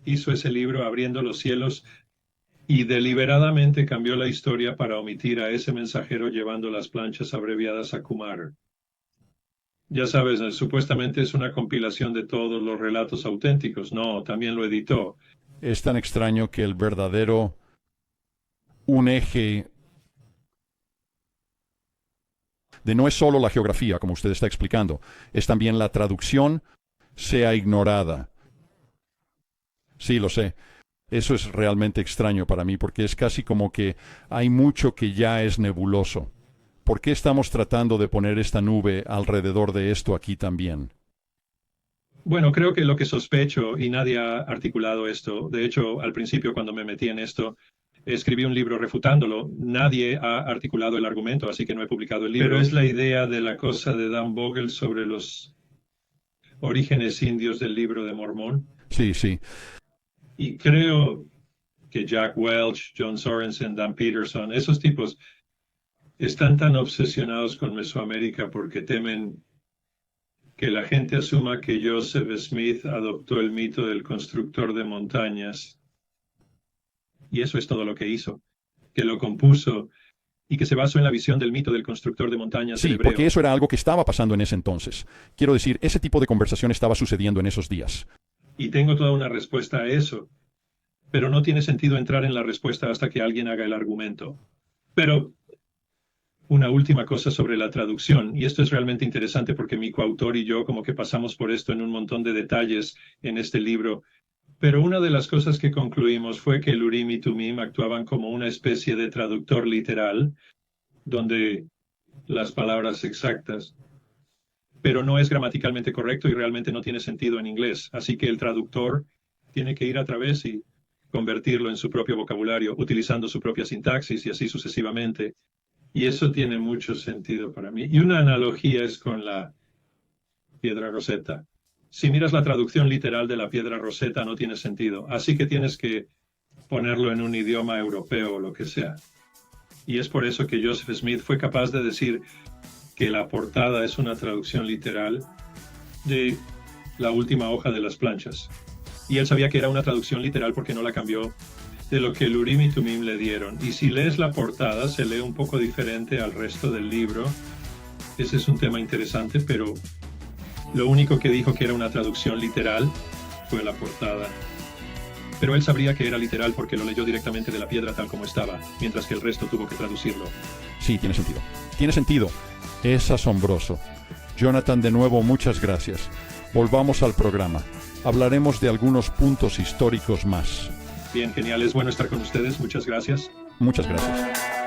Speaker 2: hizo ese libro Abriendo los cielos y deliberadamente cambió la historia para omitir a ese mensajero llevando las planchas abreviadas a Kumar. Ya sabes, supuestamente es una compilación de todos los relatos auténticos. No, también lo editó.
Speaker 1: Es tan extraño que el verdadero un eje de no es solo la geografía, como usted está explicando, es también la traducción sea ignorada. Sí, lo sé. Eso es realmente extraño para mí, porque es casi como que hay mucho que ya es nebuloso. ¿Por qué estamos tratando de poner esta nube alrededor de esto aquí también?
Speaker 2: Bueno, creo que lo que sospecho, y nadie ha articulado esto, de hecho, al principio cuando me metí en esto, escribí un libro refutándolo. Nadie ha articulado el argumento, así que no he publicado el libro. Pero es la idea de la cosa de Dan Vogel sobre los orígenes indios del Libro de Mormón.
Speaker 1: Sí, sí.
Speaker 2: Y creo que Jack Welch, John Sorensen, Dan Peterson, esos tipos están tan obsesionados con Mesoamérica porque temen que la gente asuma que Joseph Smith adoptó el mito del constructor de montañas. Y eso es todo lo que hizo, que lo compuso y que se basó en la visión del mito del constructor de montañas
Speaker 1: Sí,
Speaker 2: del hebreo.
Speaker 1: porque eso era algo que estaba pasando en ese entonces. Quiero decir, ese tipo de conversación estaba sucediendo en esos días.
Speaker 2: Y tengo toda una respuesta a eso. Pero no tiene sentido entrar en la respuesta hasta que alguien haga el argumento. Pero una última cosa sobre la traducción, y esto es realmente interesante porque mi coautor y yo como que pasamos por esto en un montón de detalles en este libro, pero una de las cosas que concluimos fue que el Urim y Tumim actuaban como una especie de traductor literal, donde las palabras exactas, pero no es gramaticalmente correcto y realmente no tiene sentido en inglés, así que el traductor tiene que ir a través y convertirlo en su propio vocabulario, utilizando su propia sintaxis y así sucesivamente. Y eso tiene mucho sentido para mí. Y una analogía es con la piedra Rosetta. Si miras la traducción literal de la piedra Rosetta no tiene sentido. Así que tienes que ponerlo en un idioma europeo o lo que sea. Y es por eso que Joseph Smith fue capaz de decir que la portada es una traducción literal de la última hoja de las planchas. Y él sabía que era una traducción literal porque no la cambió de lo que el Urim y Tumim le dieron. Y si lees la portada, se lee un poco diferente al resto del libro. Ese es un tema interesante, pero lo único que dijo que era una traducción literal fue la portada. Pero él sabría que era literal porque lo leyó directamente de la piedra tal como estaba, mientras que el resto tuvo que traducirlo.
Speaker 1: Sí, tiene sentido. Tiene sentido. Es asombroso. Jonathan, de nuevo, muchas gracias. Volvamos al programa. Hablaremos de algunos puntos históricos más.
Speaker 2: Bien, genial. Es bueno estar con ustedes. Muchas gracias.
Speaker 1: Muchas gracias.